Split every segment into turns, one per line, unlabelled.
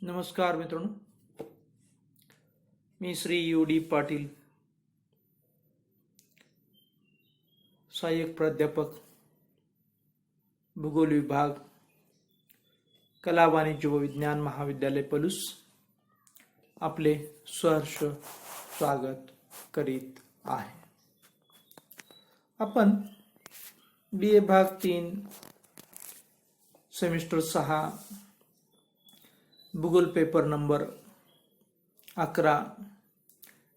नमस्कार मित्रांनो, मी श्री U.D. पाटील, सहाय्यक प्राध्यापक, भूगोल विभाग, कला वाणिज्य व विज्ञान महाविद्यालय पलूस आपले सहर्ष स्वागत करीत आहे. आपण BA भाग 3 सेमिस्टर 6 भूगोल पेपर नंबर 11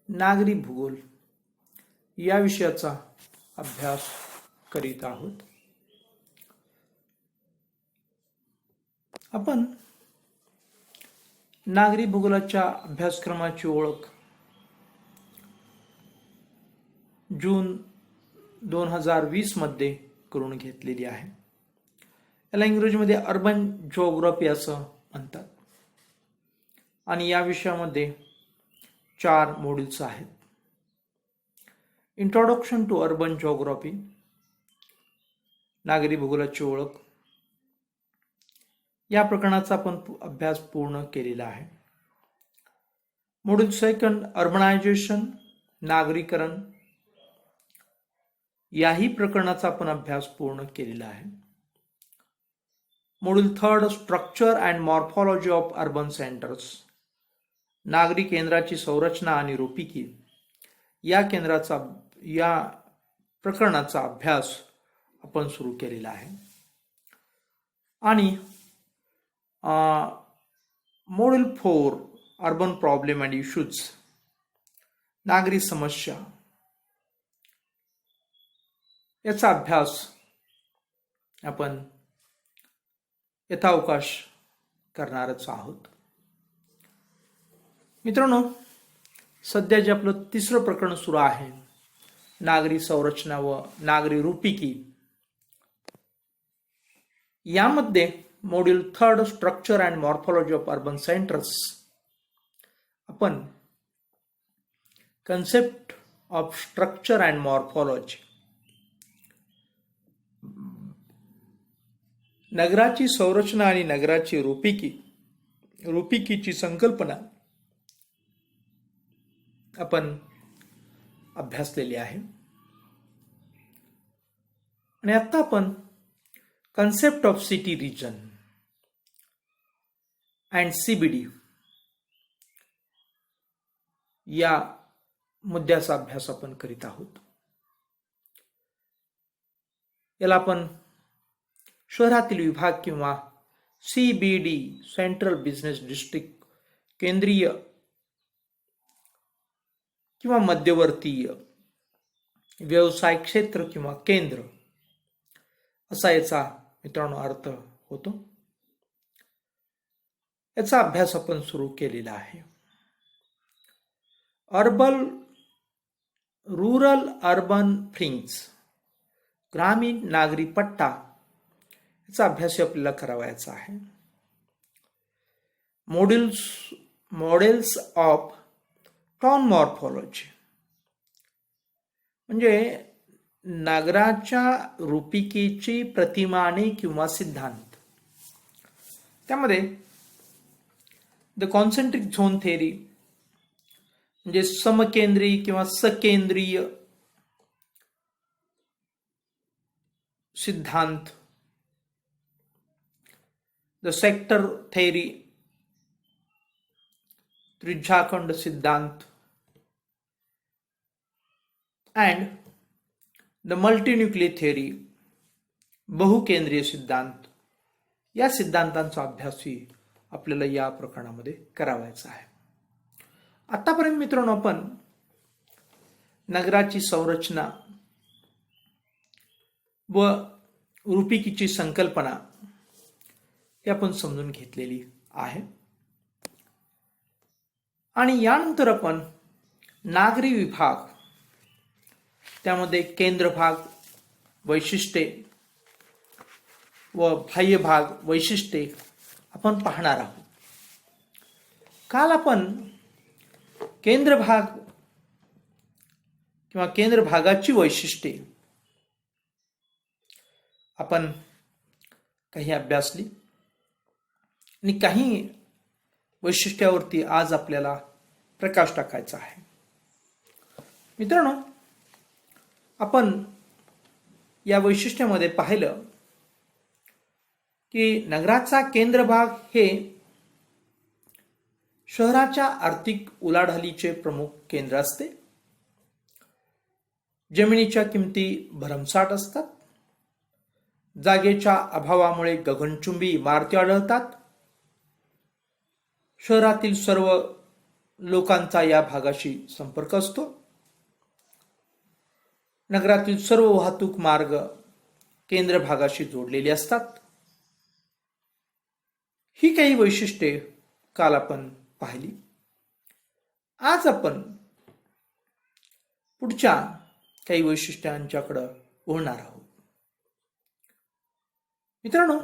नागरी भूगोल या विषयाचा अभ्यास करीत आहोत. आपण नागरी भूगोलाच्या अभ्यासक्रमाची ओळख जून 2020 मध्ये करून घेतलेली आहे. याला इंग्रजीमध्ये अर्बन जिओग्राफी असं म्हणतात आणि या विषयामध्ये 4 मॉड्यूल्स आहेत. इंट्रोडक्शन टू अर्बन जिओग्राफी, नागरी भूगोलाची ओळख या प्रकरणाचा आपण अभ्यास पूर्ण केलेला आहे. मॉड्यूल 2 अर्बनायझेशन, नागरीकरण याही प्रकरणाचा आपण अभ्यास पूर्ण केलेला आहे. Module 3 structure and morphology of urban centres, नागरी केंद्राची संरचना आणि रूपिकी या प्रकरणाचा अभ्यास आपण सुरू केलेला आहे. आणि module 4 urban problem and issues, नागरी समस्या याचा अभ्यास आपण यथावकाश करणारच आहोत. मित्रांनो, सध्या जे आपलं 3रं प्रकरण सुरू आहे, नागरी संरचना व नागरी रूपिकी, यामध्ये module 3 structure and morphology of urban centres आपण concept of structure and morphology, नगराची संरचना आणि नगराची रूपिकीची संकल्पना आपण अभ्यासलेली आहे. आणि आता आपण concept of city region and CBD या मुद्द्याचा अभ्यास आपण करीत आहोत. याला आपण शहरातील विभाग किंवा CBD, सेंट्रल बिझनेस डिस्ट्रिक्ट, केंद्रीय किंवा मध्यवर्तीय व्यवसाय क्षेत्र किंवा केंद्र असा याचा मित्रांनो अर्थ होतो. याचा अभ्यास आपण सुरू केलेला आहे. रूरल अर्बन फ्रिंज, ग्रामीण नागरी पट्टा याचा अभ्यास आपल्याला करावायचा आहे. मॉडेल्स ऑफ टाउन मॉर्फॉलॉजी म्हणजे नगराच्या रूपिकेची प्रतिमाने किंवा सिद्धांत. त्यामध्ये द कॉन्सेंट्रिक झोन थेअरी म्हणजे समकेंद्री किंवा सकेंद्रीय सिद्धांत, द सेक्टर थेअरी त्रिज्याखंड सिद्धांत, अँड द मल्टीन्यूक्लियर थेअरी बहुकेंद्रीय सिद्धांत या सिद्धांतांचा अभ्यासही आपल्याला या प्रकरणामध्ये करावायचा आहे. आतापर्यंत मित्रांनो आपण नगराची संरचना व रूपिकीची संकल्पना हे आपण समजून घेतलेली आहे. आणि यानंतर आपण नागरी विभाग, त्यामध्ये केंद्र भाग वैशिष्ट्ये व बाह्य भाग वैशिष्ट्ये आपण पाहणार आहोत. काल आपण केंद्र भाग किंवा केंद्र भागाची वैशिष्ट्ये आपण काही अभ्यासली आणि काही वैशिष्ट्यावरती आज आपल्याला प्रकाश टाकायचा आहे. मित्रांनो, आपण या वैशिष्ट्यामध्ये पाहिलं की नगराचा केंद्र भाग हे शहराच्या आर्थिक उलाढालीचे प्रमुख केंद्र असते. जमिनीच्या किमती भरमसाठ असतात. जागेच्या अभावामुळे गगनचुंबी इमारती आढळतात. शहरातील सर्व लोकांचा या भागाशी संपर्क असतो. नगरातील सर्व वाहतूक मार्ग केंद्र भागाशी जोडलेले असतात. ही काही वैशिष्ट्ये काल आपण पाहिली. आज आपण पुढच्या काही वैशिष्ट्यांच्याकडे वळणार आहोत. मित्रांनो,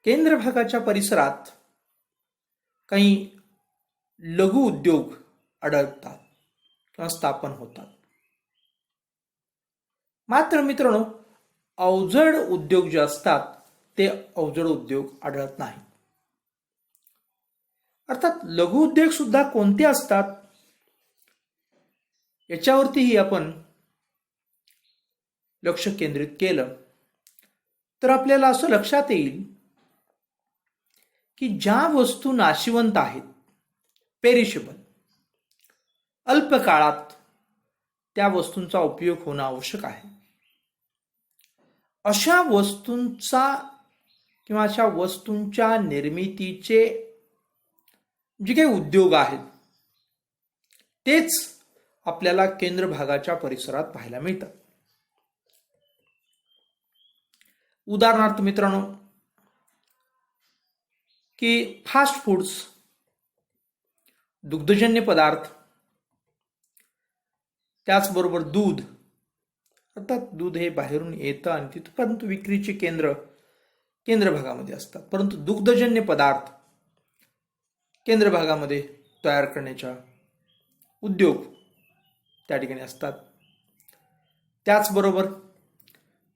केंद्र भागाच्या परिसरात काही लघु उद्योग आढळतात किंवा स्थापन होतात. मात्र मित्रांनो, अवजड उद्योग जे असतात ते अवजड उद्योग आढळत नाही. अर्थात लघु उद्योग सुद्धा कोणते असतात याच्यावरतीही आपण लक्ष केंद्रित केलं तर आपल्याला असं लक्षात येईल की ज्या वस्तू नाशिवंत आहेत, पेरिशेबल, अल्प काळात त्या वस्तूंचा उपयोग होणं आवश्यक आहे, अशा वस्तूंचा किंवा अशा वस्तूंच्या निर्मितीचे जे काही उद्योग आहेत तेच आपल्याला केंद्र भागाच्या परिसरात पाहायला मिळतात. उदाहरणार्थ मित्रांनो, की फास्ट फूड्स, दुग्धजन्य पदार्थ, त्याचबरोबर दूध. अर्थात दूध हे बाहेरून येतं आणि तिथपर्यंत विक्रीचे केंद्र भागामध्ये असतात, परंतु दुग्धजन्य पदार्थ केंद्र भागामध्ये तयार करण्याच्या उद्योग त्या ठिकाणी असतात. त्याचबरोबर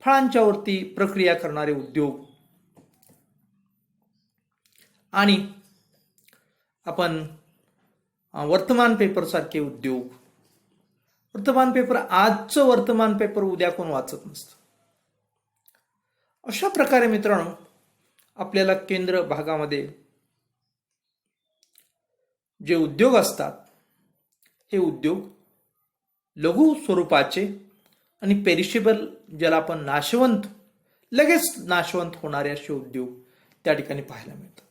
फळांच्या वरती प्रक्रिया करणारे उद्योग आणि आपण वर्तमान पेपर सारखे उद्योग. वर्तमान पेपर, आजचं वर्तमान पेपर उद्या कोण वाचत नसतं. अशा प्रकारे मित्रांनो, आपल्याला केंद्र भागामध्ये जे उद्योग असतात हे उद्योग लघु स्वरूपाचे आणि पेरिशेबल, ज्याला आपण नाशवंत, लगेच नाशवंत होणारे असे उद्योग त्या ठिकाणी पाहायला मिळतात.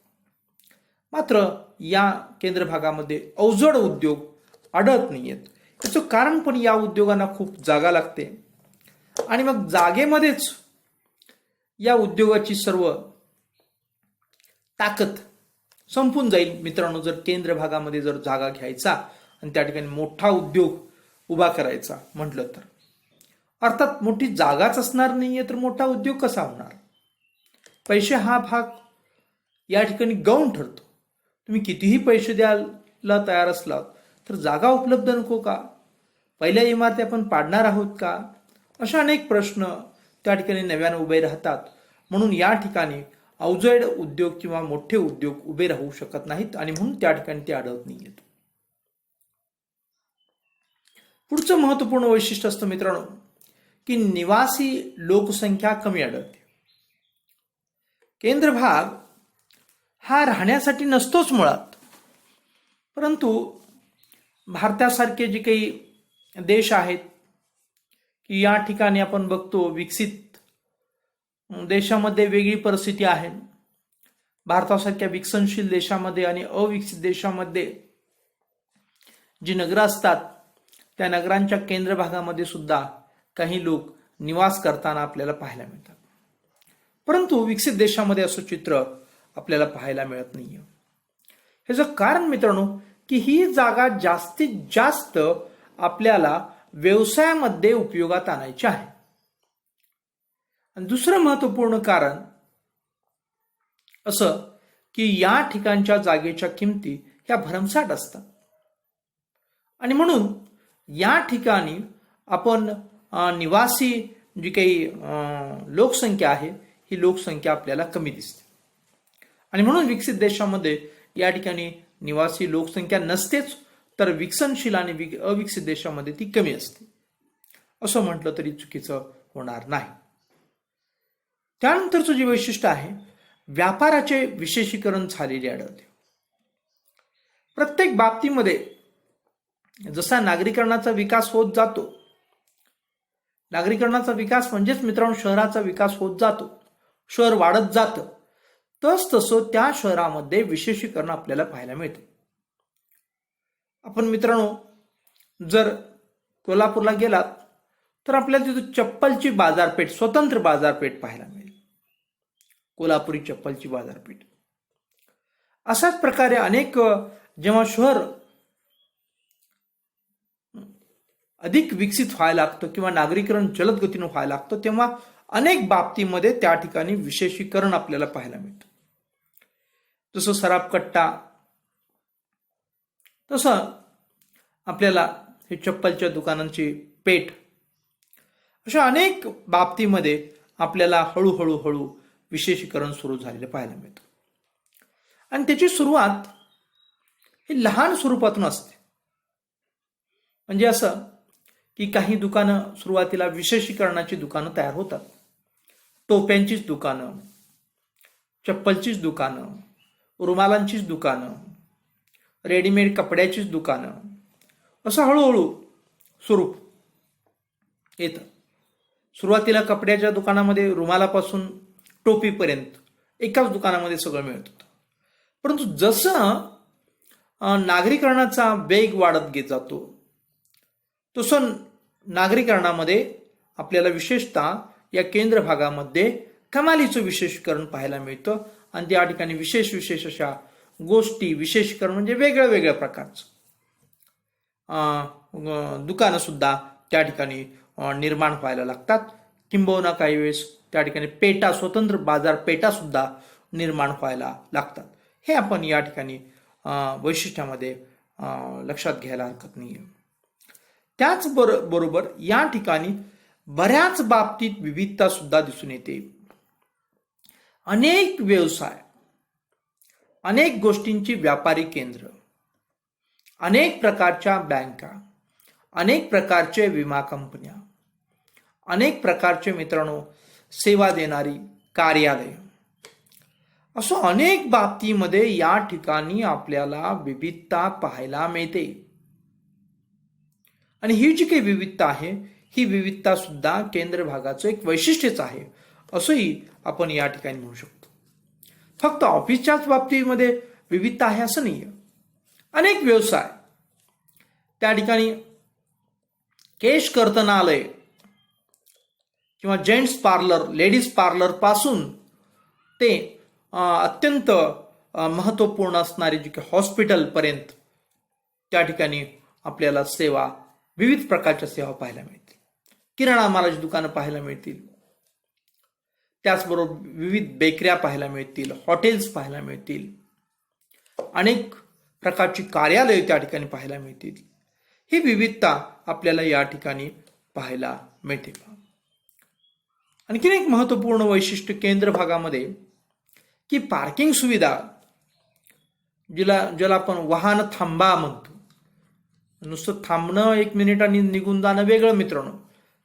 मात्र या केंद्र भागामध्ये अवजड उद्योग आढळत नाहीयेत. याचं कारण पण या उद्योगांना खूप जागा लागते आणि मग जागेमध्येच या उद्योगाची सर्व ताकद संपून जाईल. मित्रांनो, जर केंद्र भागामध्ये जर जागा घ्यायचा आणि त्या ठिकाणी मोठा उद्योग उभा करायचा म्हटलं तर, अर्थात मोठी जागाच असणार नाहीये तर मोठा उद्योग कसा होणार. पैसे हा भाग या ठिकाणी गौण ठरतो. तुम्ही कितीही पैसे द्यायला तयार असलात तर जागा उपलब्ध नको का, पहिल्या इमारती आपण पाडणार आहोत का, अशा अनेक प्रश्न त्या ठिकाणी नव्याने उभे राहतात. म्हणून या ठिकाणी अवजड उद्योग किंवा मोठे उद्योग उभे राहू शकत नाहीत आणि म्हणून त्या ठिकाणी ते आढळत नाहीयेत. पुढचं महत्वपूर्ण वैशिष्ट्य असतं मित्रांनो, की निवासी लोकसंख्या कमी आढळते. केंद्र भाग हा राहण्यासाठी नसतोच मुळात, परंतु भारतासारखे जे काही देश आहेत की या ठिकाणी आपण बघतो विकसित देशामध्ये वेगळी परिस्थिती आहे. भारतासारख्या विकसनशील देशामध्ये आणि अविकसित देशामध्ये जी नगरं असतात त्या नगरांच्या केंद्र भागामध्ये सुद्धा काही लोक निवास करताना आपल्याला पाहायला मिळतात. परंतु विकसित देशामध्ये असं चित्र आपल्याला पाहायला मिळत नाहीये. ह्याचं कारण मित्रांनो, की ही जागा जास्तीत जास्त आपल्याला व्यवसायामध्ये उपयोगात आणायची आहे. आणि दुसरं महत्वपूर्ण कारण असं की या ठिकाणच्या जागेच्या किमती ह्या भरमसाठ असतात आणि म्हणून या ठिकाणी आपण निवासी जी काही लोकसंख्या आहे ही लोकसंख्या आपल्याला कमी दिसते आणि म्हणून विकसित देशामध्ये या ठिकाणी निवासी लोकसंख्या नसतेच, तर विकसनशील आणि अविकसित देशामध्ये ती कमी असते, असं म्हटलं तरी चुकीचं होणार नाही. त्यानंतरचं जे वैशिष्ट्य आहे, व्यापाराचे विशेषीकरण झालेले आढळते. प्रत्येक बाबतीमध्ये जसा नागरीकरणाचा विकास होत जातो, नागरीकरणाचा विकास म्हणजेच मित्रांनो शहराचा विकास होत जातो, शहर वाढत जातं, तसं त्या शहरामध्ये विशेषीकरण आपल्याला पाहायला मिळते. आपण मित्रांनो जर कोल्हापूरला गेलात तर आपल्याला तिथे चप्पलची बाजारपेठ, स्वतंत्र बाजारपेठ पाहायला मिळेल, कोल्हापुरी चप्पलची बाजारपेठ. अशाच प्रकारे अनेक जेव्हा शहर अधिक विकसित व्हायला लागतं किंवा नागरीकरण जलद गतीनं व्हायला लागतं, तेव्हा अनेक बाबतीमध्ये त्या ठिकाणी विशेषीकरण आपल्याला पाहायला मिळतं. जसं सराफकट्टा, तसं आपल्याला हे चप्पलच्या दुकानांची पेठ, अशा अनेक बाबतीमध्ये आपल्याला हळूहळू विशेषीकरण सुरू झालेलं पाहायला मिळतं. आणि त्याची सुरुवात ही लहान स्वरूपातून असते. म्हणजे असं की काही दुकानं सुरुवातीला विशेषीकरणाची दुकानं तयार होतात. टोप्यांचीच दुकानं, चप्पलचीच दुकानं, रुमालांचीच दुकानं, रेडीमेड कपड्याचीच दुकानं, असं हळूहळू स्वरूप येतं. सुरुवातीला कपड्याच्या दुकानामध्ये रुमालापासून टोपीपर्यंत एकाच दुकानामध्ये सगळं मिळत होतं. परंतु जसं नागरीकरणाचा वेग वाढत घेत जातो, तसं नागरीकरणामध्ये आपल्याला विशेषतः या केंद्र भागामध्ये कमालीचं विशेषीकरण पाहायला मिळतं. आणि त्या ठिकाणी विशेष अशा गोष्टी, विशेषीकरण म्हणजे वेगळ्या प्रकारचं दुकानं सुद्धा त्या ठिकाणी निर्माण व्हायला लागतात. किंबहुना काही वेळेस त्या ठिकाणी पेटा, स्वतंत्र बाजारपेठा सुद्धा निर्माण व्हायला लागतात. हे आपण या ठिकाणी वैशिष्ट्यामध्ये लक्षात घ्यायला हरकत नाही. त्याचबरोबर या ठिकाणी बऱ्याच बाबतीत विविधता सुद्धा दिसून येते. अनेक व्यवसाय, अनेक गोष्टींची व्यापारी केंद्र, अनेक प्रकारच्या बँका, अनेक प्रकारचे विमा कंपन्या, अनेक प्रकारचे मित्रांनो सेवा देणारी कार्यालय, असं अनेक बाबतीमध्ये या ठिकाणी आपल्याला विविधता पाहायला मिळते. आणि ही जी काही विविधता आहे, ही विविधता सुद्धा केंद्र भागाचं एक वैशिष्ट्यच आहे, असंही आपण या ठिकाणी म्हणू शकतो. फक्त ऑफिसच्याच बाबतीमध्ये विविधता आहे असं नाही. अनेक व्यवसाय, त्या ठिकाणी केश कर्तनालय किंवा जेंट्स पार्लर, लेडीज पार्लर पासून ते अत्यंत महत्त्वपूर्ण असणारी जी काही हॉस्पिटलपर्यंत त्या ठिकाणी आपल्याला सेवा, विविध प्रकारच्या सेवा पाहायला मिळतील. किराणा मालाची दुकानं पाहायला मिळतील, त्याचबरोबर विविध बेकऱ्या पाहायला मिळतील, हॉटेल्स पाहायला मिळतील, अनेक प्रकारची कार्यालय त्या ठिकाणी पाहायला मिळतील. ही विविधता आपल्याला या ठिकाणी पाहायला मिळते. आणखीन एक महत्त्वपूर्ण वैशिष्ट्य केंद्र भागामध्ये की पार्किंग सुविधा, ज्याला आपण वाहन थांबा म्हणतो. नुसतं थांबणं, 1 मिनिटांनी निघून जाणं वेगळं मित्रांनो,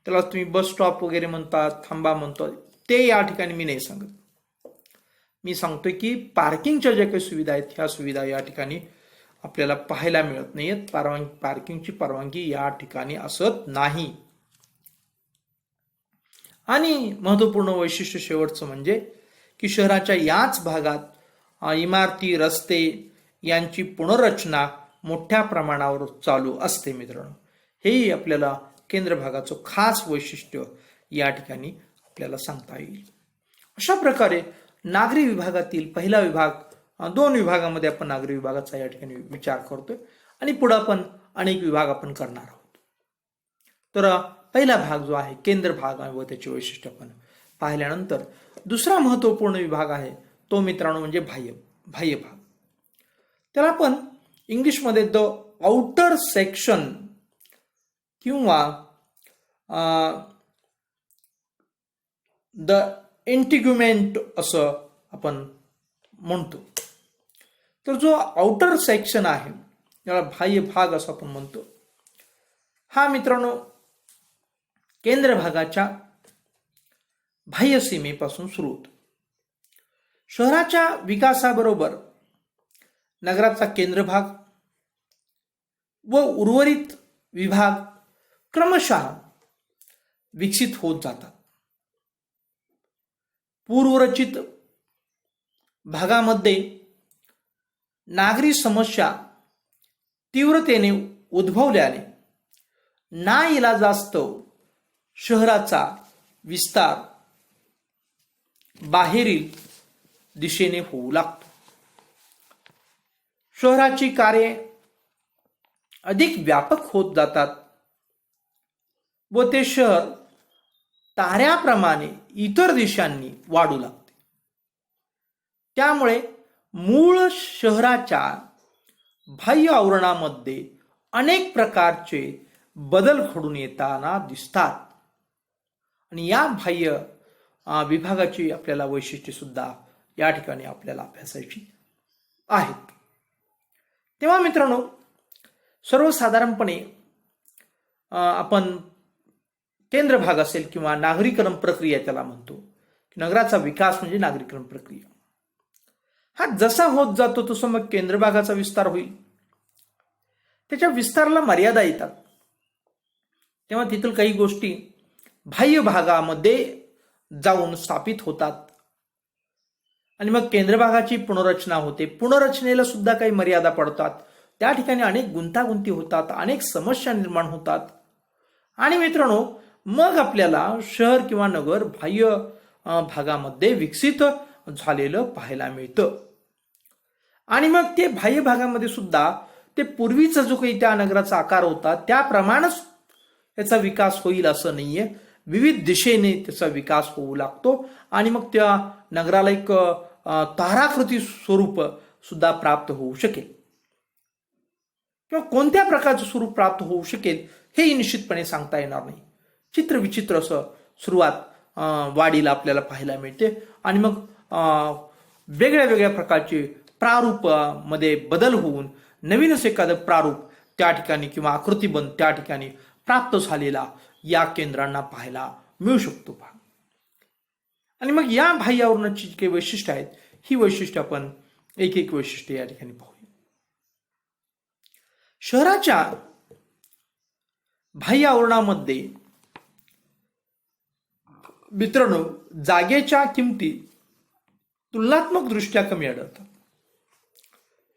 त्याला तुम्ही बस स्टॉप वगैरे म्हणतात, थांबा म्हणतो, ते या ठिकाणी मी नाही सांगत. मी सांगतोय की पार्किंगच्या ज्या काही सुविधा आहेत, ह्या सुविधा या ठिकाणी आपल्याला पाहायला मिळत नाहीत. पार्किंगची परवानगी या ठिकाणी असत नाही. आणि महत्त्वपूर्ण वैशिष्ट्य शेवटचं म्हणजे की शहराच्या याच भागात इमारती, रस्ते यांची पुनर्रचना मोठ्या प्रमाणावर चालू असते मित्रांनो. हेही आपल्याला केंद्र भागाचं खास वैशिष्ट्य या ठिकाणी आपल्याला सांगता येईल. अशा प्रकारे नागरी विभागातील पहिला विभाग, 2 विभागामध्ये आपण नागरी विभागाचा या ठिकाणी विचार करतोय आणि पुढे आपण अनेक विभाग आपण करणार आहोत. तर पहिला भाग जो आहे केंद्र भाग व त्याचे वैशिष्ट्य आपण पाहिल्यानंतर दुसरा महत्त्वपूर्ण विभाग आहे तो मित्रांनो म्हणजे बाह्य भाग. त्याला आपण इंग्लिशमध्ये द आउटर सेक्शन किंवा द इंटिग्युमेंट असं आपण म्हणतो. तर जो आउटर सेक्शन आहे, याला बाह्य भाग असं आपण म्हणतो, हा मित्रांनो केंद्र भागाच्या बाह्य सीमेपासून सुरू होतो. शहराच्या विकासाबरोबर नगराचा केंद्र भाग व उर्वरित विभाग क्रमशः विकसित होत जातात. पूर्वरचित भागामध्ये नागरी समस्या तीव्रतेने उद्भवल्याने नाइलाजास्तव शहराचा विस्तार बाहेरील दिशेने होऊ लागतो. शहराची कार्ये अधिक व्यापक होत जातात व ते शहर ताऱ्याप्रमाणे इतर दिशांनी वाढू लागते. त्यामुळे मूळ शहराच्या बाह्य आवरणामध्ये अनेक प्रकारचे बदल घडून येताना दिसतात आणि या बाह्य विभागाची आपल्याला वैशिष्ट्ये सुद्धा या ठिकाणी आपल्याला अभ्यासायची आहेत. तेव्हा मित्रांनो, सर्वसाधारणपणे आपण केंद्र भाग असेल किंवा नागरीकरण प्रक्रिया त्याला म्हणतो, नगराचा विकास म्हणजे नागरीकरण प्रक्रिया, हा जसा होत जातो तसं मग केंद्र भागाचा विस्तार होईल. त्याच्या विस्ताराला मर्यादा येतात. तेव्हा तिथून काही गोष्टी बाह्य भागामध्ये जाऊन स्थापित होतात आणि मग केंद्र भागाची पुनर्रचना होते. पुनर्रचनेला सुद्धा काही मर्यादा पडतात. त्या ठिकाणी अनेक गुंतागुंती होतात, अनेक समस्या निर्माण होतात आणि मित्रांनो, मग आपल्याला शहर किंवा नगर बाह्य भागामध्ये विकसित झालेलं पाहायला मिळतं. आणि मग ते बाह्य भागामध्ये सुद्धा ते पूर्वीचा जो काही त्या नगराचा आकार होता त्याप्रमाणेच त्याचा विकास होईल असं नाहीये. विविध दिशेने त्याचा विकास होऊ लागतो आणि मग त्या नगराला एक ताराकृती स्वरूप सुद्धा प्राप्त होऊ शकेल किंवा कोणत्या प्रकारचं स्वरूप प्राप्त होऊ शकेल हे निश्चितपणे सांगता येणार नाही. चित्रविचित्र असं सुरुवात वाढीला आपल्याला पाहायला मिळते आणि मग वेगळ्या वेगळ्या प्रकारचे प्रारूपामध्ये बदल होऊन नवीनच एखादं प्रारूप त्या ठिकाणी किंवा आकृतीबंध त्या ठिकाणी प्राप्त झालेला या केंद्रांना पाहायला मिळू शकतो. आणि मग या बाह्य आवरणाची जी काही वैशिष्ट्ये आहेत, ही वैशिष्ट्ये आपण एक एक वैशिष्ट्य या ठिकाणी पाहूया. शहराच्या बाह्य आवरणामध्ये मित्रांनो जागेच्या किमती तुलनात्मक दृष्ट्या कमी आढळतात.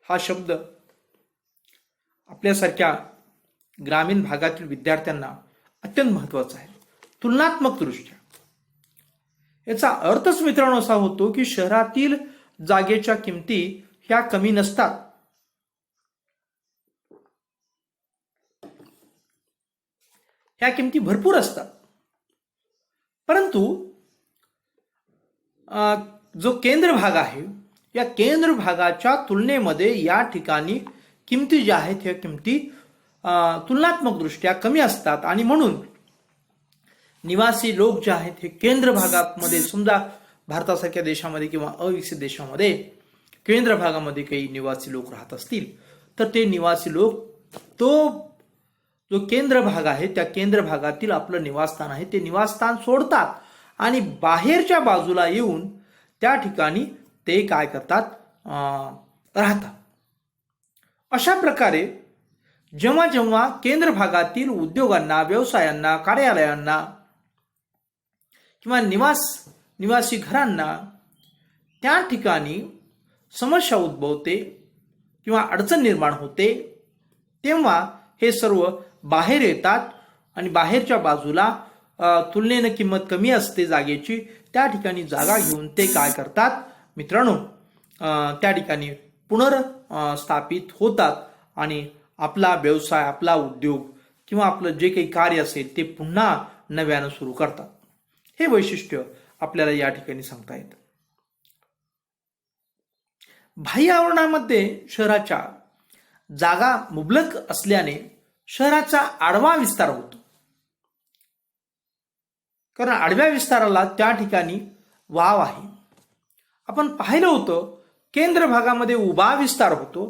हा शब्द आपल्यासारख्या ग्रामीण भागातील विद्यार्थ्यांना अत्यंत महत्वाचा आहे. तुलनात्मक दृष्ट्या याचा अर्थच मित्रांनो असा होतो की शहरातील जागेच्या किमती ह्या कमी नसतात. ह्या किमती भरपूर असतात, परंतु जो केंद्र भाग आहे या केंद्र भागाच्या तुलनेमध्ये या ठिकाणी किमती ज्या आहेत ह्या किमती तुलनात्मक दृष्ट्या कमी असतात आणि म्हणून निवासी लोक जे आहेत हे केंद्र भागामध्ये, समजा भारतासारख्या देशामध्ये किंवा अविकसित देशामध्ये केंद्र भागामध्ये काही निवासी लोक राहत असतील तर ते निवासी लोक तो जो केंद्र भाग आहे त्या केंद्र भागातील आपलं निवासस्थान आहे ते निवासस्थान सोडतात आणि बाहेरच्या बाजूला येऊन त्या ठिकाणी ते काय करतात, राहतात. अशा प्रकारे जेव्हा जेव्हा केंद्र भागातील उद्योगांना, व्यवसायांना, कार्यालयांना किंवा निवासी घरांना त्या ठिकाणी समस्या उद्भवते किंवा अडचण निर्माण होते, तेव्हा हे सर्व बाहेर येतात आणि बाहेरच्या बाजूला तुलनेनं किंमत कमी असते जागेची, त्या ठिकाणी जागा घेऊन ते काय करतात मित्रांनो, त्या ठिकाणी पुनर्स्थापित होतात आणि आपला व्यवसाय, आपला उद्योग किंवा आपलं जे काही कार्य असेल ते पुन्हा नव्यानं सुरू करतात. हे वैशिष्ट्य आपल्याला या ठिकाणी सांगता येतं. बाह्य आवरणामध्ये शहराच्या जागा मुबलक असल्याने शहराचा आडवा विस्तार होतो. कारण आडव्या विस्ताराला त्या ठिकाणी वाव आहे. आपण पाहिलं होतं केंद्र भागामध्ये उभा विस्तार होतो,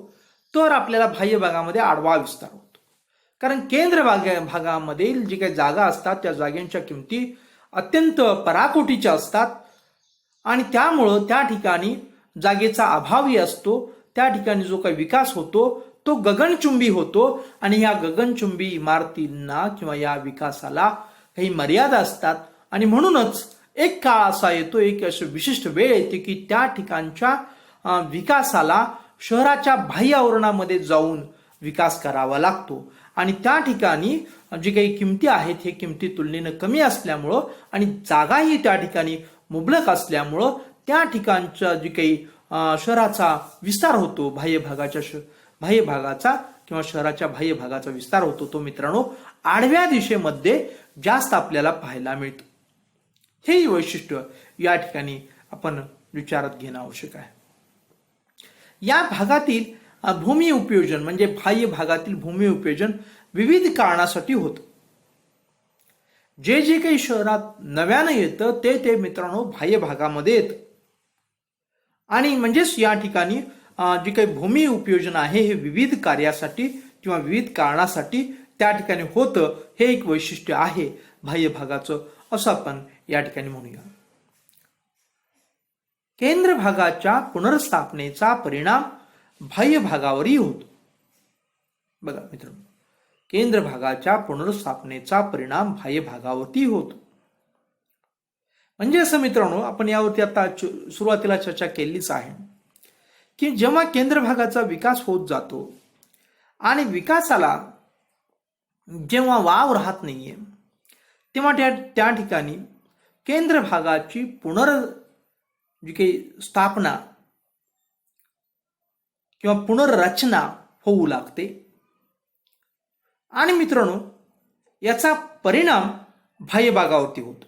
तर आपल्याला बाह्य भागामध्ये आडवा विस्तार होतो. कारण केंद्र भागामधील जी काही जागा असतात त्या जागांच्या किमती अत्यंत पराकोटीच्या असतात आणि त्यामुळं त्या ठिकाणी जागेचा अभावही असतो. त्या ठिकाणी जो काही विकास होतो तो गगनचुंबी होतो आणि या गगनचुंबी इमारतींना किंवा या विकासाला काही मर्यादा असतात आणि म्हणूनच एक काळ असा येतो, एक अशी विशिष्ट वेळ येते की त्या ठिकाणच्या विकासाला शहराच्या बाह्य आवरणामध्ये जाऊन विकास करावा लागतो आणि त्या ठिकाणी जी काही किमती आहेत हे किमती तुलनेनं कमी असल्यामुळं आणि जागाही त्या ठिकाणी मुबलक असल्यामुळं त्या ठिकाणच्या जी काही शहराचा विस्तार होतो, बाह्य भागाचा किंवा शहराच्या बाह्य भागाचा विस्तार होतो, तो मित्रांनो आडव्या दिशेमध्ये जास्त आपल्याला पाहायला मिळतो. हे वैशिष्ट्य या ठिकाणी आपण विचारात घेणं आवश्यक आहे. या भागातील भूमी उपयोजन म्हणजे बाह्य भागातील भूमी उपयोजन विविध कारणासाठी होतं. जे काही शहरात नव्यानं येतं ते मित्रांनो बाह्य भागामध्ये येतं आणि म्हणजेच या ठिकाणी जे काही भूमी उपयोजन आहे हे विविध कार्यासाठी किंवा विविध कारणासाठी त्या ठिकाणी होतं. हे एक वैशिष्ट्य आहे बाह्य भागाचं, असं आपण या ठिकाणी म्हणूया. केंद्र भागाच्या पुनर्स्थापनेचा परिणाम बाह्य भागावरही होतो. बघा मित्रांनो, केंद्र भागाच्या पुनर्स्थापनेचा परिणाम बाह्य भागावरती होतो. म्हणजे असं मित्रांनो, आपण यावरती आता सुरुवातीला चर्चा केलीच आहे की जेव्हा केंद्र भागाचा विकास होत जातो आणि विकासाला जेव्हा वाव राहत नाहीये तेव्हा त्या ठिकाणी केंद्र भागाची जी काही स्थापना किंवा पुनर्रचना होऊ लागते आणि मित्रांनो याचा परिणाम बाह्य भागावरती होतो.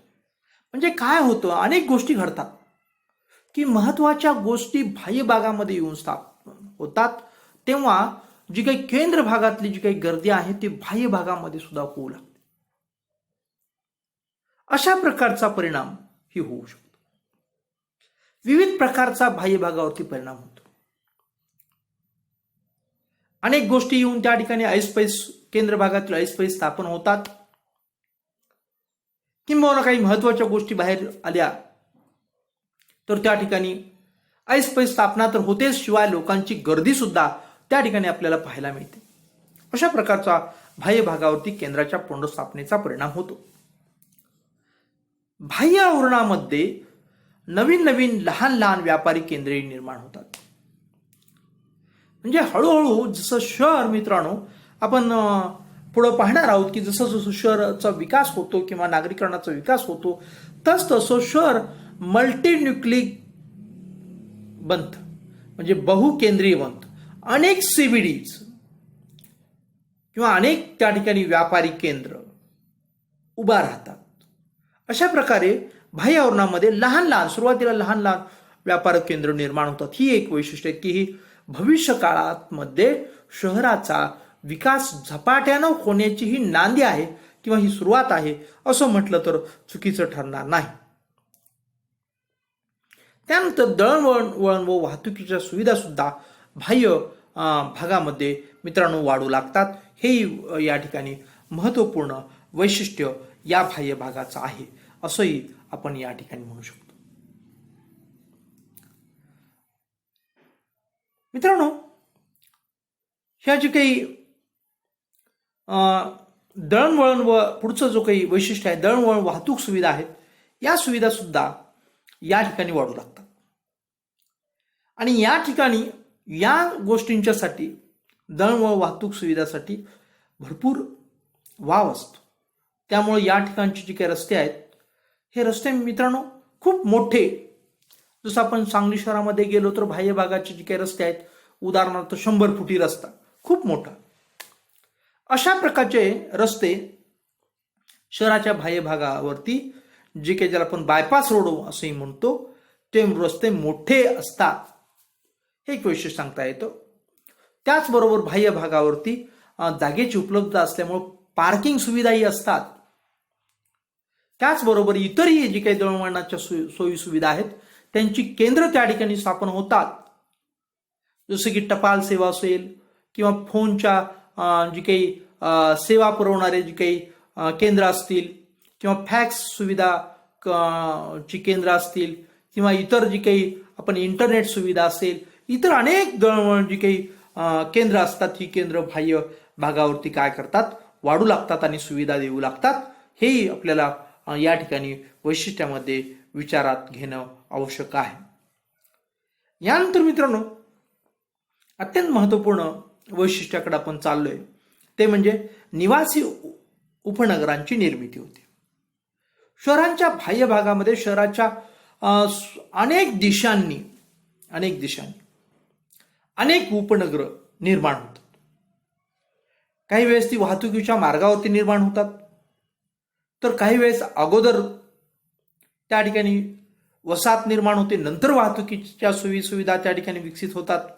म्हणजे काय होतं, अनेक गोष्टी घडतात की महत्वाच्या गोष्टी बाह्य भागामध्ये येऊन होतात, तेव्हा जी काही केंद्र भागातली जी काही गर्दी आहे ती बाह्य भागामध्ये सुद्धा होऊ लागते. अशा प्रकारचा परिणाम ही होऊ शकतो. विविध प्रकारचा बाह्य भागावरती परिणाम होतो. अनेक गोष्टी येऊन त्या ठिकाणी ऐसपैस केंद्र भागातील ऐसपैस स्थापन होतात, किंवा काही महत्वाच्या गोष्टी बाहेर आल्या तर त्या ठिकाणी ऐसपैस स्थापना तर होतेच, शिवाय लोकांची गर्दी सुद्धा त्या ठिकाणी आपल्याला पाहायला मिळते. अशा प्रकारचा बाह्य भागावरती केंद्राच्या पुनर्स्थापनेचा परिणाम होतो. बाह्य आवरणामध्ये नवीन नवीन लहान लहान व्यापारी केंद्रे निर्माण होतात. म्हणजे हळूहळू जसं शहर मित्रांनो आपण पुढे पाहणार आहोत की जसं जसं शहराचा विकास होतो किंवा नागरीकरणाचा विकास होतो तस तसं शहर मल्टीन्यूक्लिक बनतं, म्हणजे बहुकेंद्रीय बनतं. अनेक CBDs किंवा अनेक त्या ठिकाणी व्यापारी केंद्र उभा राहतात. अशा प्रकारे बाह्य आवरणामध्ये सुरुवातीला लहान लहान व्यापार केंद्र निर्माण होतात. ही एक वैशिष्ट्य आहे की ही भविष्य काळात मध्ये शहराचा विकास झपाट्यानं होण्याची ही नांदी आहे किंवा ही सुरुवात आहे असं म्हटलं तर चुकीचं ठरणार नाही. त्यानंतर दळणवळण व वाहतुकीच्या सुविधा सुद्धा बाह्य भागामध्ये मित्रांनो वाढू लागतात. हे या ठिकाणी महत्वपूर्ण वैशिष्ट्य या बाह्य भागाचं आहे असंही आपण या ठिकाणी म्हणू शकतो. मित्रांनो, ह्या जे काही दळणवळण व पुढचं जो काही वैशिष्ट्य आहे दळणवळण वाहतूक सुविधा आहेत, या सुविधा सुद्धा या ठिकाणी वाढू लागतात आणि या ठिकाणी या गोष्टींच्यासाठी दळणवळण वाहतूक सुविधासाठी भरपूर वाव असतो. त्यामुळे या ठिकाणचे जे काही रस्ते आहेत हे रस्ते मित्रांनो खूप मोठे, जसं आपण सांगली शहरामध्ये गेलो तर बाह्य भागाचे जे काही रस्ते आहेत उदाहरणार्थ 100 फुटी रस्ता खूप मोठा, अशा प्रकारचे रस्ते शहराच्या बाह्य भागावरती जे काही ज्याला आपण बायपास रोड असंही म्हणतो ते रस्ते मोठे असतात. हे एक वैशिष्ट्य सांगता येतं. त्याचबरोबर बाह्य भागावरती जागेची उपलब्धता असल्यामुळे पार्किंग सुविधाही असतात. त्याचबरोबर इतरही जी काही दळणवळणाच्या सोयी सुविधा आहेत त्यांची केंद्र त्या ठिकाणी स्थापन होतात. जसं की टपाल सेवा असेल किंवा फोनच्या जी काही सेवा पुरवणारे जी काही केंद्र असतील किंवा फॅक्स सुविधा ची केंद्र असतील किंवा इतर जी काही आपण इंटरनेट सुविधा असेल, इतर अनेक जी काही केंद्र असतात, ही केंद्र बाह्य भागावरती काय करतात, वाढू लागतात आणि सुविधा देऊ लागतात. हेही आपल्याला या ठिकाणी वैशिष्ट्यामध्ये विचारात घेणं आवश्यक आहे. यानंतर मित्रांनो, अत्यंत महत्वपूर्ण वैशिष्ट्याकडे आपण चाललोय, ते म्हणजे निवासी उपनगरांची निर्मिती होते. शहरांच्या बाह्य भागामध्ये शहराच्या अनेक दिशांनी अनेक उपनगर निर्माण होतात. काही वेळेस ती वाहतुकीच्या मार्गावरती निर्माण होतात, तर काही वेळेस अगोदर त्या ठिकाणी वसाहत निर्माण होते, नंतर वाहतुकीच्या सुविधा त्या ठिकाणी विकसित होतात.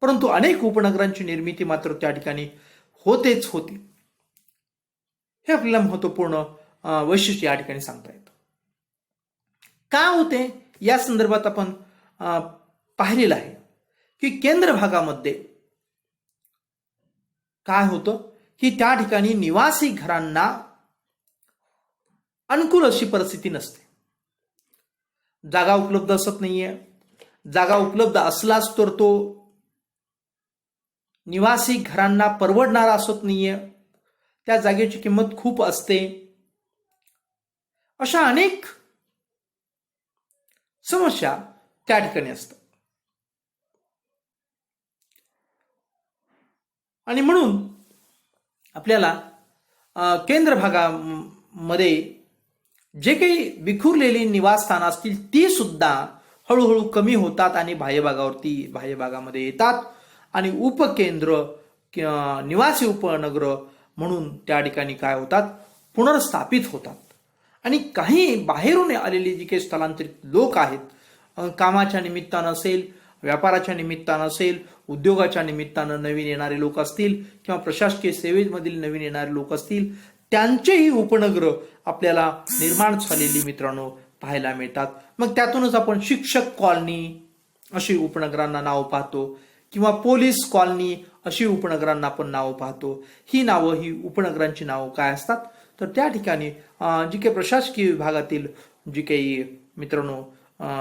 परंतु अनेक उपनगरांची निर्मिती मात्र त्या ठिकाणी होतेच होती. हे आपल्याला महत्वपूर्ण वैशिष्ट्य या ठिकाणी सांगता येतं. का होते या संदर्भात आपण पाहिलेलं आहे की केंद्र भागामध्ये काय होतं की त्या ठिकाणी निवासी घरांना अनुकूल अशी परिस्थिती नसते. जागा उपलब्ध असत नाहीये. जागा उपलब्ध असलाच तर तो निवासी घरांना परवडणारा असत नाहीये. त्या जागेची किंमत खूप असते. अशा अनेक समस्या त्या ठिकाणी असतात. आणि म्हणून आपल्याला केंद्र भागामध्ये जे काही विखुरलेली निवासस्थानं असतील ती सुद्धा हळूहळू कमी होतात आणि बाह्य भागामध्ये येतात आणि उपकेंद्र निवासी उपनगर म्हणून त्या ठिकाणी काय होतात, पुनर्स्थापित होतात. आणि काही बाहेरून आलेली जी काही स्थलांतरित लोक आहेत, कामाच्या निमित्तानं असेल, व्यापाराच्या निमित्तानं असेल, उद्योगाच्या निमित्तानं नवीन येणारे लोक असतील किंवा प्रशासकीय सेवेमधील नवीन येणारे लोक असतील, त्यांचेही उपनगर आपल्याला निर्माण झालेली मित्रांनो पाहायला मिळतात. मग त्यातूनच आपण शिक्षक कॉलनी अशी उपनगरांना नाव पाहतो किंवा पोलीस कॉलनी अशी उपनगरांना आपण नाव पाहतो. ही उपनगरांची नावं काय असतात, तर त्या ठिकाणी जी काही प्रशासकीय विभागातील जी काही मित्रांनो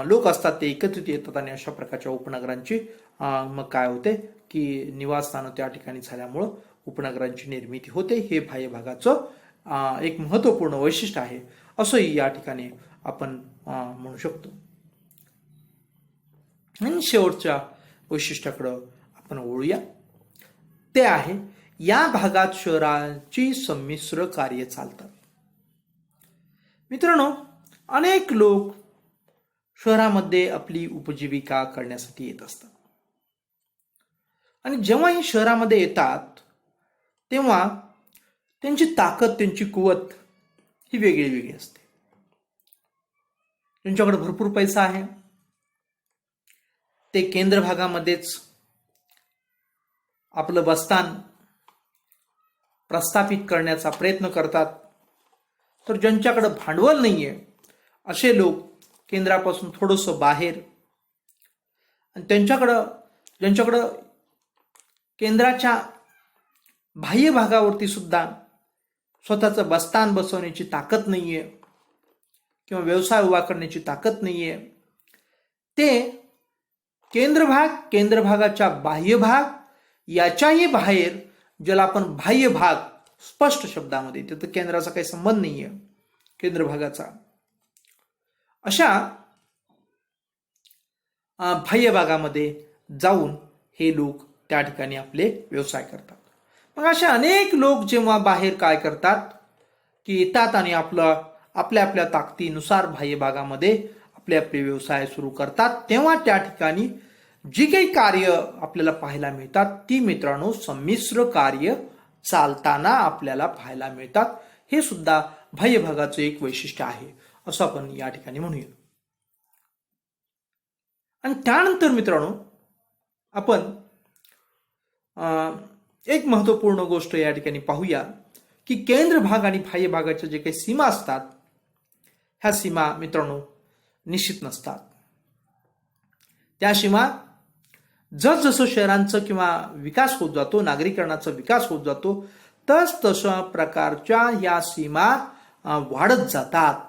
लोक असतात ते एकत्रित येतात आणि अशा प्रकारच्या उपनगरांची मग काय होते की निवासस्थानं त्या ठिकाणी झाल्यामुळं उपनगरांची निर्मिती होते. हे बाह्य भागाचं एक महत्वपूर्ण वैशिष्ट्य आहे असंही या ठिकाणी आपण म्हणू शकतो. आणि शेवटच्या वैशिष्ट्याकडं आपण वळूया. ते आहे या भागात शहराची संमिश्र कार्य चालतात. मित्रांनो, अनेक लोक शहरामध्ये आपली उपजीविका करण्यासाठी येत असतात आणि जेव्हा ही शहरामध्ये येतात तेव्हा त्यांची ताकद, त्यांची कुवत ही वेगळी वेगळी असते. त्यांच्याकडे भरपूर पैसा आहे, ते केंद्र भागामध्येच आपलं बस्तान प्रस्थापित करण्याचा प्रयत्न करतात. तर ज्यांच्याकडे भांडवल नाहीये असे लोक केंद्रापासून थोडंसं बाहेर आणि ज्यांच्याकडं केंद्राच्या बाह्य भागावरती सुद्धा स्वतःचं बस्तान बसवण्याची ताकद नाहीये किंवा व्यवसाय उभा करण्याची ताकद नाहीये, ते केंद्र भागाच्या बाह्य भाग याच्याही बाहेर, ज्याला आपण बाह्य भाग स्पष्ट शब्दामध्ये, तिथं केंद्राचा काही संबंध नाहीये केंद्र भागाचा, अशा बाह्य भागामध्ये जाऊन हे लोक त्या ठिकाणी आपले व्यवसाय करतात. मग अशा अनेक लोक जेव्हा बाहेर काय करतात की येतात आणि आपल्या ताकदीनुसार बाह्य भागामध्ये आपले व्यवसाय सुरू करतात, तेव्हा त्या ठिकाणी जी काही कार्य आपल्याला पाहायला मिळतात ती मित्रांनो संमिश्र कार्य चालताना आपल्याला पाहायला मिळतात. हे सुद्धा बाह्य भागाचं एक वैशिष्ट्य आहे असं आपण या ठिकाणी म्हणूया. आणि त्यानंतर मित्रांनो आपण एक महत्वपूर्ण गोष्ट या ठिकाणी पाहूया की केंद्र भाग आणि बाह्य भागाच्या जे काही सीमा असतात, ह्या सीमा मित्रांनो निश्चित नसतात. त्या सीमा जसजसं शहरांचं किंवा विकास होत जातो, नागरीकरणाचा विकास होत जातो, तशा प्रकारच्या या सीमा वाढत जातात.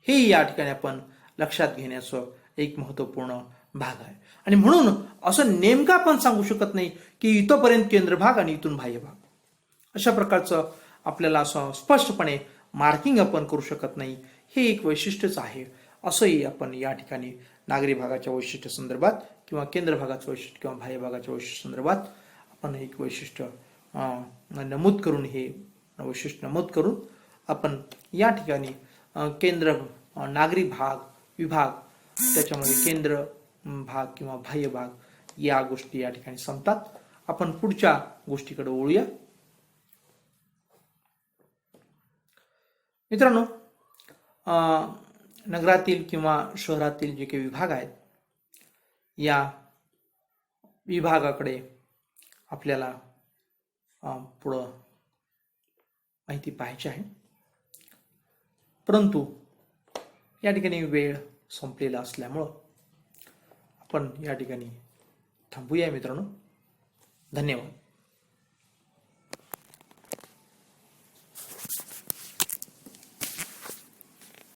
हे या ठिकाणी आपण लक्षात घेण्याचं एक महत्वपूर्ण भाग आहे. आणि म्हणून असं नेमकं आपण सांगू शकत नाही की इथंपर्यंत केंद्र भाग आणि इथून बाह्य भाग, अशा प्रकारचं आपल्याला असं स्पष्टपणे मार्किंग आपण करू शकत नाही. हे एक वैशिष्ट्यच आहे असंही आपण या ठिकाणी नागरी भागाच्या वैशिष्ट्य संदर्भात किंवा केंद्र भागाचं वैशिष्ट्य किंवा बाह्य भागाच्या वैशिष्ट्य संदर्भात आपण एक वैशिष्ट्य नमूद करून, हे वैशिष्ट्य नमूद करून आपण या ठिकाणी केंद्र, नागरी भाग, विभाग, त्याच्यामध्ये केंद्र भाग किंवा बाह्य भाग या गोष्टी या ठिकाणी संपतात. आपण पुढच्या गोष्टीकडे वळूया. मित्रांनो, नगरातील किंवा शहरातील जे काही विभाग आहेत, या विभागाकडे आपल्याला पुढं माहिती पाहायची आहे. परंतु या ठिकाणी वेळ संपलेला असल्यामुळं आपण या ठिकाणी थांबूया मित्रांनो. धन्यवाद.